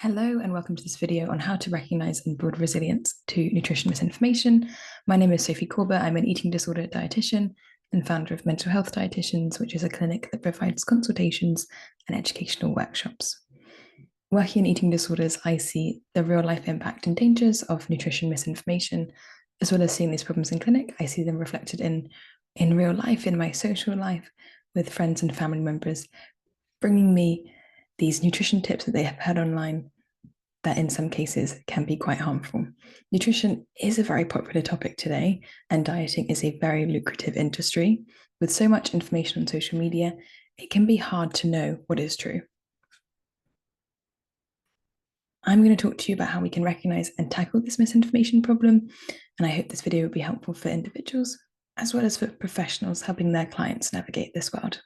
Hello and welcome to this video on how to recognize and build resilience to nutrition misinformation. My name is Sophie Corbett. I'm an eating disorder dietitian and founder of Mental Health Dietitians, which is a clinic that provides consultations and educational workshops. Working in eating disorders, I see the real life impact and dangers of nutrition misinformation, as well as seeing these problems in clinic. I see them reflected in real life, in my social life, with friends and family members, bringing me these nutrition tips that they have heard online that in some cases can be quite harmful. Nutrition is a very popular topic today, and dieting is a very lucrative industry. With so much information on social media, it can be hard to know what is true. I'm going to talk to you about how we can recognize and tackle this misinformation problem, and I hope this video will be helpful for individuals as well as for professionals helping their clients navigate this world.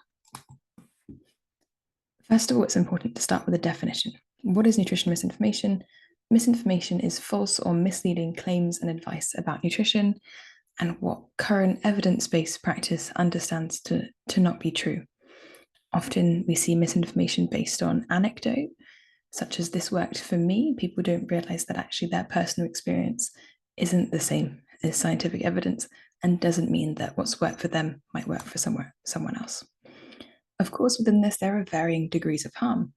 First of all, it's important to start with a definition. What is nutrition misinformation? Misinformation is false or misleading claims and advice about nutrition and what current evidence-based practice understands to not be true. Often we see misinformation based on anecdote, such as this worked for me. People don't realize that actually their personal experience isn't the same as scientific evidence and doesn't mean that what's worked for them might work for someone else. Of course, within this, there are varying degrees of harm.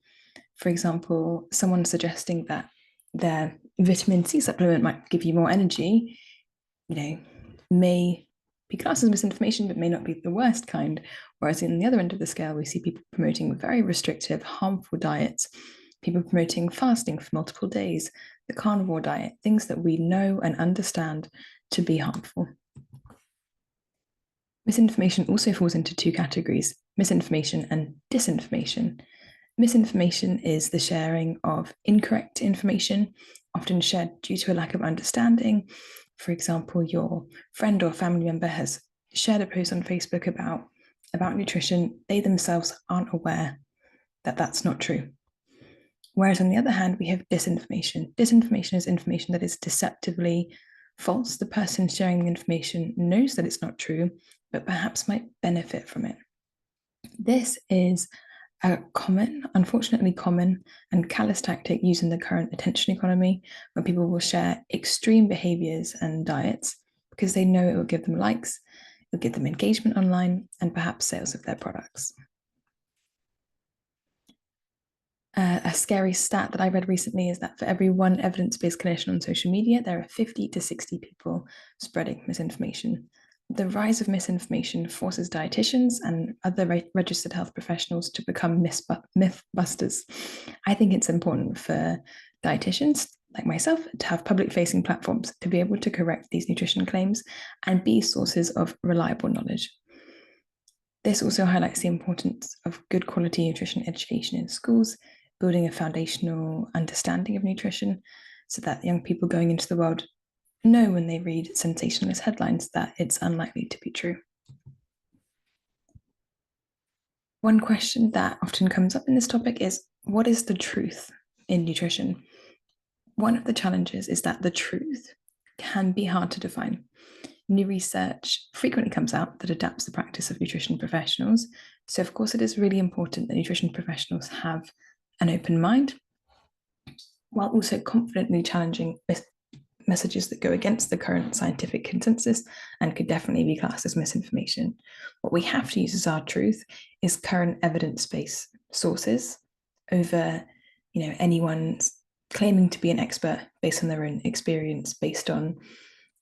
For example, someone suggesting that their vitamin C supplement might give you more energy, may be classed as misinformation, but may not be the worst kind. Whereas in the other end of the scale, we see people promoting very restrictive, harmful diets, people promoting fasting for multiple days, the carnivore diet, things that we know and understand to be harmful. Misinformation also falls into two categories: misinformation and disinformation. Misinformation is the sharing of incorrect information, often shared due to a lack of understanding. For example, your friend or family member has shared a post on Facebook about nutrition. They themselves aren't aware that that's not true. Whereas on the other hand, we have disinformation. Disinformation is information that is deceptively false. The person sharing the information knows that it's not true, but perhaps might benefit from it. This is a unfortunately common and callous tactic used in the current attention economy, where people will share extreme behaviors and diets because they know it will give them likes, it'll give them engagement online, and perhaps sales of their products. A scary stat that I read recently is that for every one evidence-based clinician on social media, there are 50 to 60 people spreading misinformation. The rise of misinformation forces dietitians and other registered health professionals to become myth busters. I think it's important for dietitians like myself to have public-facing platforms to be able to correct these nutrition claims and be sources of reliable knowledge. This also highlights the importance of good quality nutrition education in schools, building a foundational understanding of nutrition so that young people going into the world know when they read sensationalist headlines that it's unlikely to be true. One question that often comes up in this topic is, what is the truth in nutrition? One of the challenges is that the truth can be hard to define. New research frequently comes out that adapts the practice of nutrition professionals. So of course, it is really important that nutrition professionals have an open mind, while also confidently challenging messages that go against the current scientific consensus and could definitely be classed as misinformation. What we have to use as our truth is current evidence-based sources over, anyone claiming to be an expert based on their own experience, based on,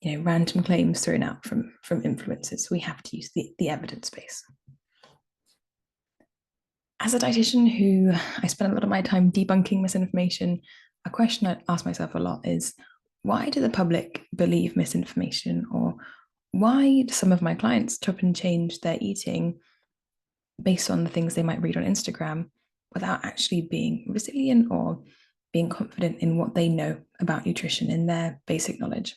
random claims thrown out from influencers. We have to use the evidence base. As a dietitian who I spend a lot of my time debunking misinformation, a question I ask myself a lot is, why do the public believe misinformation? Or why do some of my clients chop and change their eating based on the things they might read on Instagram without actually being resilient or being confident in what they know about nutrition, in their basic knowledge?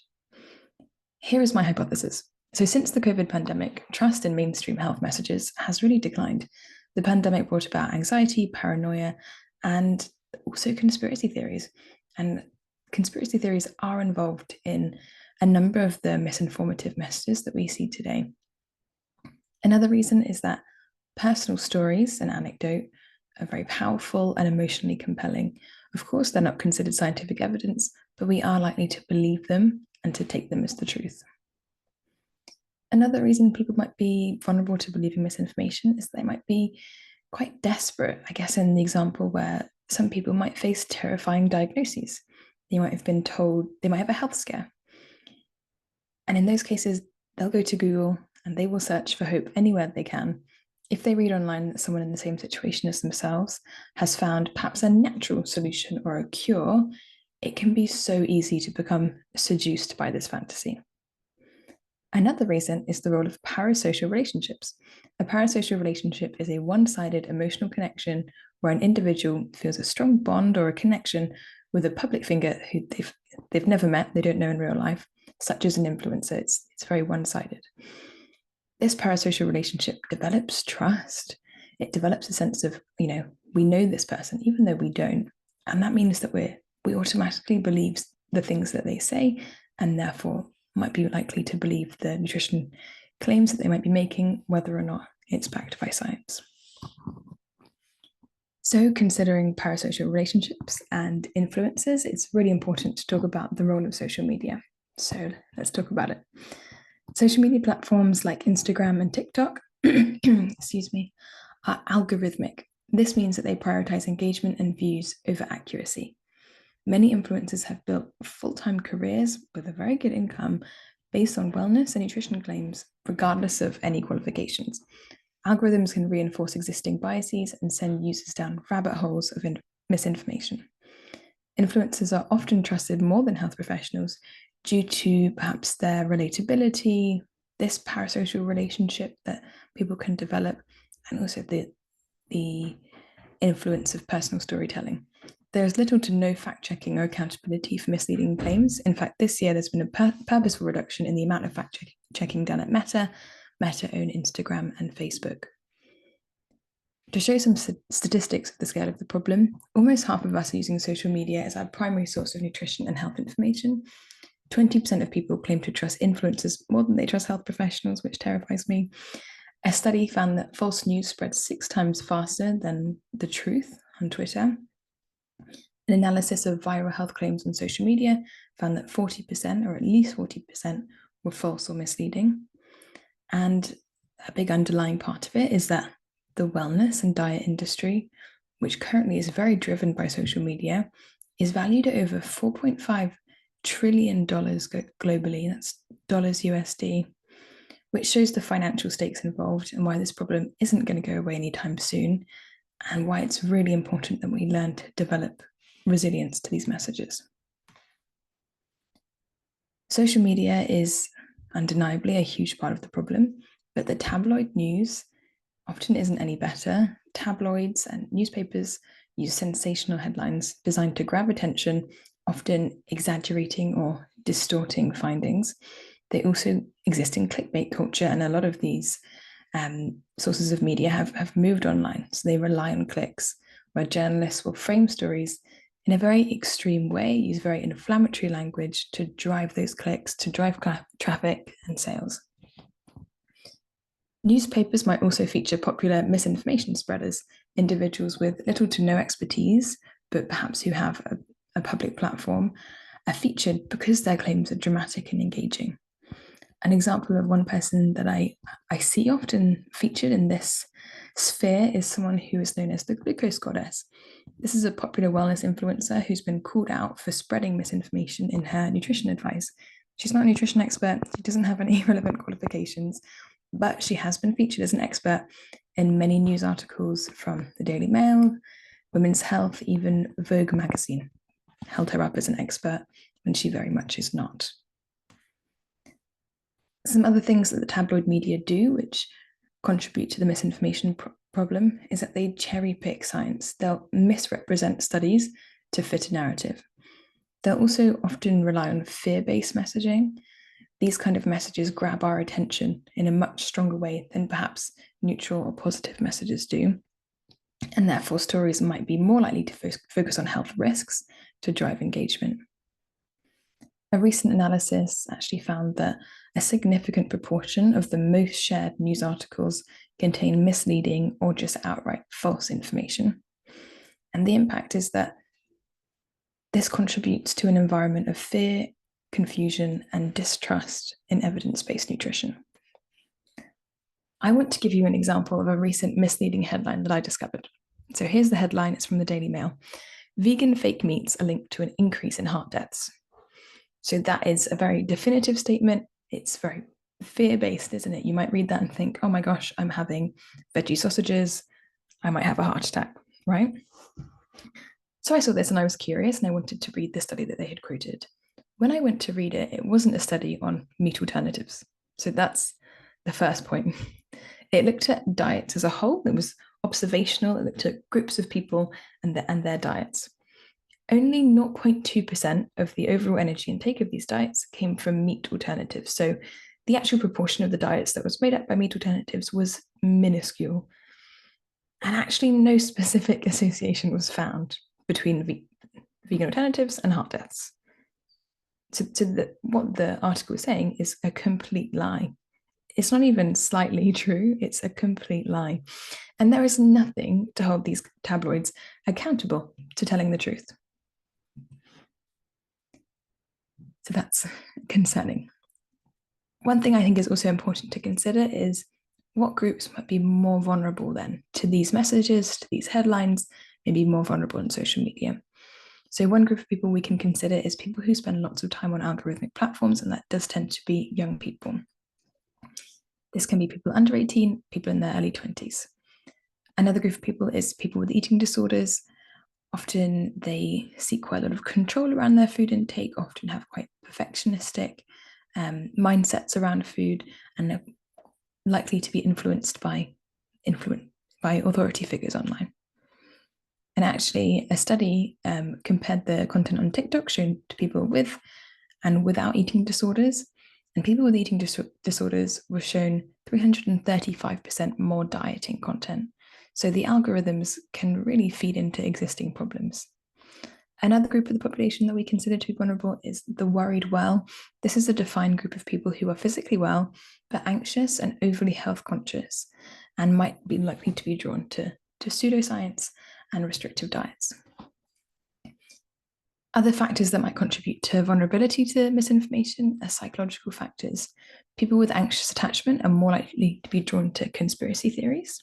Here is my hypothesis. So since the COVID pandemic, trust in mainstream health messages has really declined. The pandemic brought about anxiety, paranoia, and also conspiracy theories. And conspiracy theories are involved in a number of the misinformative messages that we see today. Another reason is that personal stories and anecdote are very powerful and emotionally compelling. Of course, they're not considered scientific evidence, but we are likely to believe them and to take them as the truth. Another reason people might be vulnerable to believing misinformation is they might be quite desperate, I guess, in the example where some people might face terrifying diagnoses. They might have been told they might have a health scare. And in those cases, they'll go to Google and they will search for hope anywhere they can. If they read online that someone in the same situation as themselves has found perhaps a natural solution or a cure, it can be so easy to become seduced by this fantasy. Another reason is the role of parasocial relationships. A parasocial relationship is a one-sided emotional connection where an individual feels a strong bond or a connection with a public figure who they've never met, they don't know in real life, such as an influencer. It's very one-sided. This parasocial relationship develops trust. It develops a sense of, we know this person, even though we don't. And that means that we automatically believe the things that they say, and therefore might be likely to believe the nutrition claims that they might be making, whether or not it's backed by science. So, considering parasocial relationships and influences, it's really important to talk about the role of social media. So, let's talk about it. Social media platforms like Instagram and TikTok, excuse me, are algorithmic. This means that they prioritize engagement and views over accuracy. Many influencers have built full-time careers with a very good income based on wellness and nutrition claims, regardless of any qualifications. Algorithms can reinforce existing biases and send users down rabbit holes of misinformation. Influencers are often trusted more than health professionals due to perhaps their relatability, this parasocial relationship that people can develop, and also the influence of personal storytelling. There's little to no fact-checking or accountability for misleading claims. In fact, this year there's been a purposeful reduction in the amount of fact-checking done at Meta own Instagram and Facebook. To show some statistics of the scale of the problem, almost half of us are using social media as our primary source of nutrition and health information. 20% of people claim to trust influencers more than they trust health professionals, which terrifies me. A study found that false news spreads 6 times faster than the truth on Twitter. An analysis of viral health claims on social media found that 40%, or at least 40%, were false or misleading. And a big underlying part of it is that the wellness and diet industry, which currently is very driven by social media, is valued at over $4.5 trillion globally. That's dollars USD, which shows the financial stakes involved and why this problem isn't going to go away anytime soon, and why it's really important that we learn to develop resilience to these messages. Social media is undeniably a huge part of the problem, but the tabloid news often isn't any better. Tabloids and newspapers use sensational headlines designed to grab attention, often exaggerating or distorting findings. They also exist in clickbait culture, and a lot of these sources of media have moved online. So they rely on clicks, where journalists will frame stories in a very extreme way, use very inflammatory language to drive those clicks, to drive traffic and sales. Newspapers might also feature popular misinformation spreaders, individuals with little to no expertise, but perhaps who have a public platform, are featured because their claims are dramatic and engaging. An example of one person that I see often featured in this sphere is someone who is known as the glucose goddess. This is a popular wellness influencer who's been called out for spreading misinformation in her nutrition advice. She's not a nutrition expert, she doesn't have any relevant qualifications, but she has been featured as an expert in many news articles from the Daily Mail, Women's Health, even Vogue magazine held her up as an expert when she very much is not. Some other things that the tabloid media do, which contribute to the misinformation problem, is that they cherry pick science. They'll misrepresent studies to fit a narrative. They'll also often rely on fear-based messaging. These kind of messages grab our attention in a much stronger way than perhaps neutral or positive messages do. And therefore, stories might be more likely to focus on health risks to drive engagement. A recent analysis actually found that a significant proportion of the most shared news articles contain misleading or just outright false information. And the impact is that This contributes to an environment of fear, confusion, and distrust in evidence-based nutrition. I want to give you an example of a recent misleading headline that I discovered. So here's the headline, it's from the Daily Mail. Vegan fake meats are linked to an increase in heart deaths. So that is a very definitive statement. It's very fear-based, isn't it? You might read that and think, oh my gosh, I'm having veggie sausages, I might have a heart attack, right? So I saw this and I was curious and I wanted to read the study that they had quoted. When I went to read it, it wasn't a study on meat alternatives. So that's the first point. It looked at diets as a whole. It was observational. It looked at groups of people and their diets. Only 0.2% of the overall energy intake of these diets came from meat alternatives. So the actual proportion of the diets that was made up by meat alternatives was minuscule. And actually, no specific association was found between vegan alternatives and heart deaths. So what the article is saying is a complete lie. It's not even slightly true, it's a complete lie. And there is nothing to hold these tabloids accountable to telling the truth. So that's concerning. One thing I think is also important to consider is what groups might be more vulnerable then to these messages, to these headlines, maybe more vulnerable on social media. So one group of people we can consider is people who spend lots of time on algorithmic platforms, and that does tend to be young people. This can be people under 18, people in their early 20s. Another group of people is people with eating disorders. Often they seek quite a lot of control around their food intake, often have quite perfectionistic mindsets around food, and are likely to be influenced by authority figures online. And actually, a study compared the content on TikTok shown to people with and without eating disorders. And people with eating disorders were shown 335% more dieting content. So the algorithms can really feed into existing problems. Another group of the population that we consider to be vulnerable is the worried well. This is a defined group of people who are physically well, but anxious and overly health conscious, and might be likely to be drawn to pseudoscience and restrictive diets. Other factors that might contribute to vulnerability to misinformation are psychological factors. People with anxious attachment are more likely to be drawn to conspiracy theories,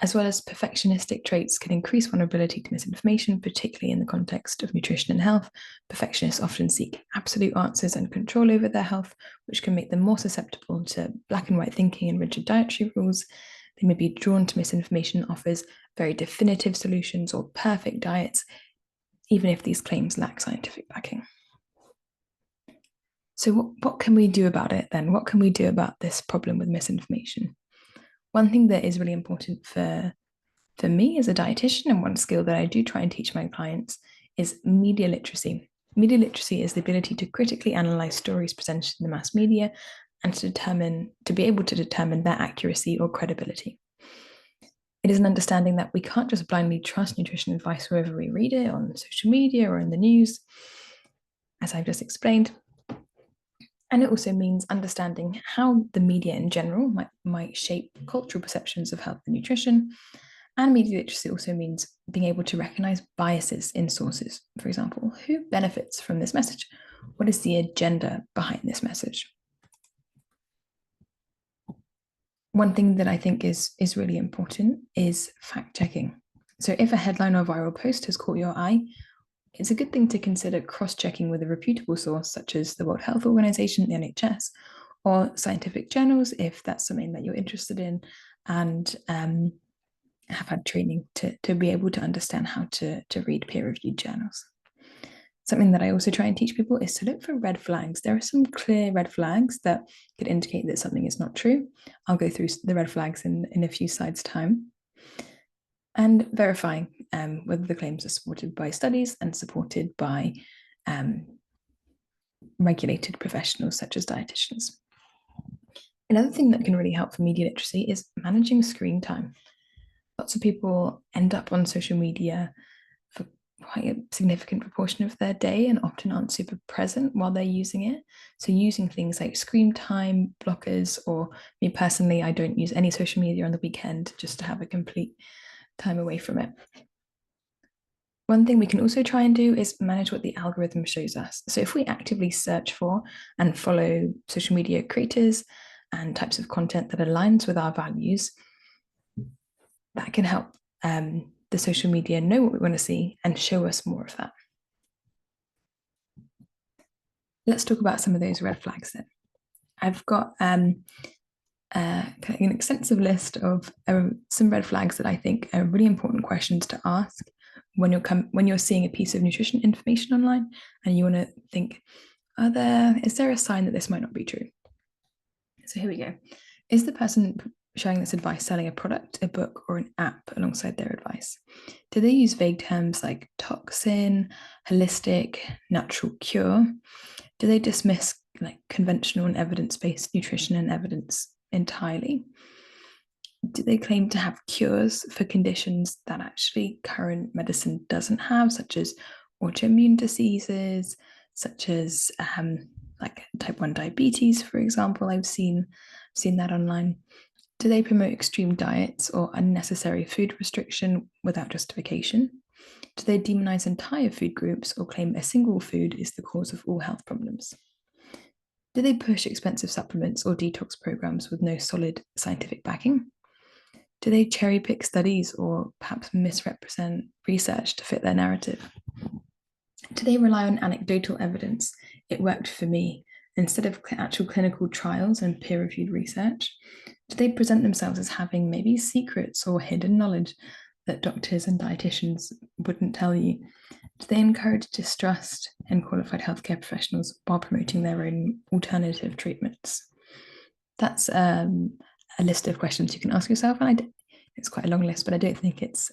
as well as perfectionistic traits can increase vulnerability to misinformation, particularly in the context of nutrition and health. Perfectionists often seek absolute answers and control over their health, which can make them more susceptible to black and white thinking and rigid dietary rules. They may be drawn to misinformation that offers very definitive solutions or perfect diets, even if these claims lack scientific backing. So what can we do about it then? What can we do about this problem with misinformation? One thing that is really important for me as a dietitian, and one skill that I do try and teach my clients, is media literacy. Media literacy is the ability to critically analyze stories presented in the mass media and to be able to determine their accuracy or credibility. It is an understanding that we can't just blindly trust nutrition advice wherever we read it on social media or in the news, as I've just explained. And it also means understanding how the media in general might shape cultural perceptions of health and nutrition. And media literacy also means being able to recognize biases in sources. For example, who benefits from this message? What is the agenda behind this message? One thing that I think is really important is fact checking. So if a headline or viral post has caught your eye, it's a good thing to consider cross-checking with a reputable source, such as the World Health Organization, the NHS, or scientific journals, if that's something that you're interested in, and have had training to be able to understand how to read peer-reviewed journals. Something that I also try and teach people is to look for red flags. There are some clear red flags that could indicate that something is not true. I'll go through the red flags in a few slides' time. And verifying whether the claims are supported by studies and supported by regulated professionals such as dietitians. Another thing that can really help for media literacy is managing screen time. Lots of people end up on social media for quite a significant proportion of their day and often aren't super present while they're using it. So using things like screen time blockers, or me personally, I don't use any social media on the weekend just to have a complete time away from it. One thing we can also try and do is manage what the algorithm shows us. So if we actively search for and follow social media creators and types of content that aligns with our values, that can help the social media know what we want to see and show us more of that. Let's talk about some of those red flags then. I've got an extensive list of some red flags that I think are really important questions to ask when you're seeing a piece of nutrition information online and you want to think, is there a sign that this might not be true? So here we go. Is the person sharing this advice selling a product, a book, or an app alongside their advice? Do they use vague terms like toxin, holistic, natural cure? Do they dismiss like conventional and evidence-based nutrition and evidence entirely? Do they claim to have cures for conditions that actually current medicine doesn't have, such as autoimmune diseases, such as like type 1 diabetes, for example? I've seen that online. Do they promote extreme diets or unnecessary food restriction without justification? Do they demonize entire food groups or claim a single food is the cause of all health problems? Do they push expensive supplements or detox programs with no solid scientific backing? Do they cherry pick studies or perhaps misrepresent research to fit their narrative? Do they rely on anecdotal evidence? It worked for me instead of actual clinical trials and peer reviewed research? Do they present themselves as having maybe secrets or hidden knowledge that doctors and dietitians wouldn't tell you? Do they encourage distrust in qualified healthcare professionals while promoting their own alternative treatments? That's a list of questions you can ask yourself, and it's quite a long list, but I don't think it's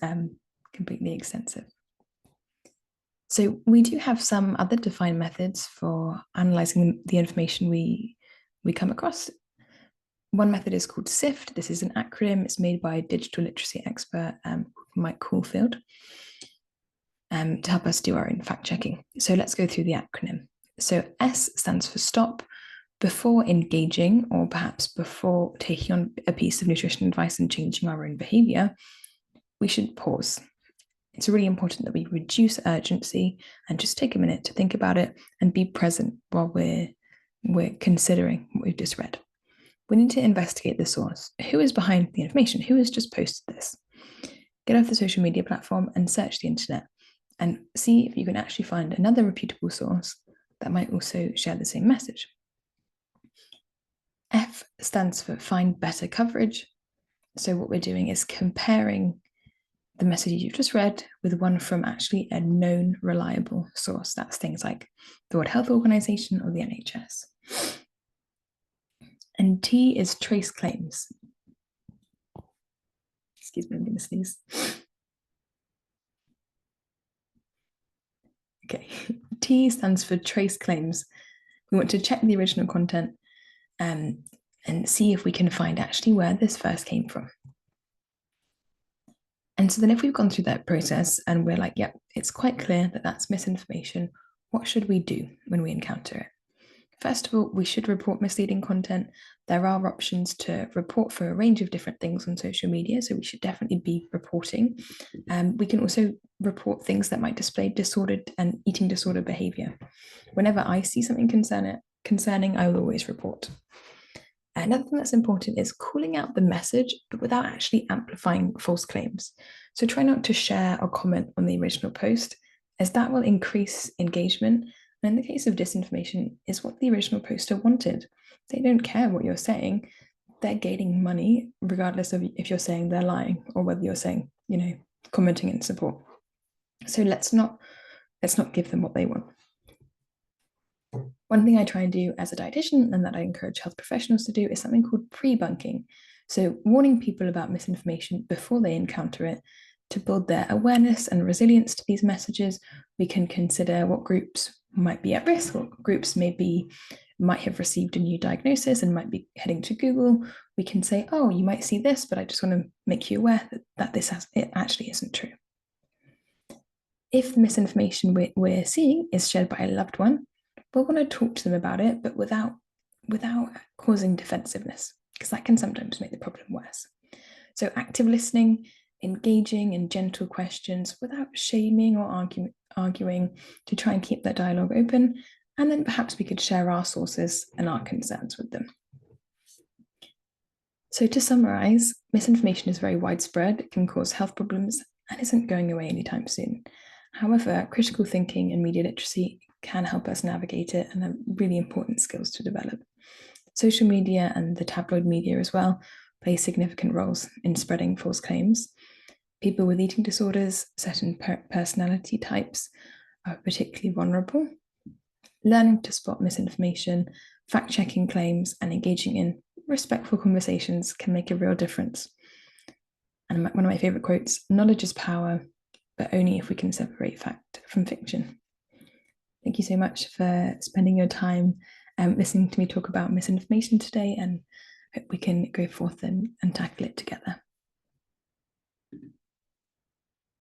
completely extensive. So we do have some other defined methods for analysing the information we come across. One method is called SIFT. This is an acronym. It's made by a digital literacy expert, Mike Caulfield, to help us do our own fact checking. So let's go through the acronym. So S stands for stop. Before engaging, or perhaps before taking on a piece of nutrition advice and changing our own behavior, we should pause. It's really important that we reduce urgency and just take a minute to think about it and be present while we're considering what we've just read. We need to investigate the source. Who is behind the information? Who has just posted this? Get off the social media platform and search the internet and see if you can actually find another reputable source that might also share the same message. F stands for find better coverage. So what we're doing is comparing the message you've just read with one from actually a known reliable source. That's things like the World Health Organization or the NHS. And T is trace claims. Excuse me, I'm going to sneeze. Okay, T stands for trace claims. We want to check the original content and see if we can find actually where this first came from. And so then if we've gone through that process and we're like, yep, it's quite clear that that's misinformation, what should we do when we encounter it? First of all, we should report misleading content. There are options to report for a range of different things on social media, so we should definitely be reporting. We can also report things that might display disordered and eating disorder behavior. Whenever I see something concerning, I will always report. Another thing that's important is calling out the message, but without actually amplifying false claims. So try not to share or comment on the original post, as that will increase engagement. And in the case of disinformation, is what the original poster wanted. They don't care what you're saying. They're gaining money, regardless of if you're saying they're lying or whether you're saying, commenting in support. So let's not give them what they want. One thing I try and do as a dietitian, and that I encourage health professionals to do, is something called pre-bunking. So warning people about misinformation before they encounter it. To build their awareness and resilience to these messages, we can consider what groups might be at risk, what groups might have received a new diagnosis and might be heading to Google. We can say, oh, you might see this, but I just want to make you aware that it actually isn't true. If the misinformation we're seeing is shared by a loved one, we'll want to talk to them about it, but without causing defensiveness, because that can sometimes make the problem worse. So active listening engaging and gentle questions without shaming or arguing to try and keep that dialogue open. And then perhaps we could share our sources and our concerns with them. So to summarize, misinformation is very widespread, it can cause health problems, and isn't going away anytime soon. However, critical thinking and media literacy can help us navigate it and are really important skills to develop. Social media and the tabloid media as well play significant roles in spreading false claims. People with eating disorders, certain personality types are particularly vulnerable. Learning to spot misinformation, fact-checking claims, and engaging in respectful conversations can make a real difference. And one of my favorite quotes, knowledge is power, but only if we can separate fact from fiction. Thank you so much for spending your time listening to me talk about misinformation today, and hope we can go forth and tackle it together.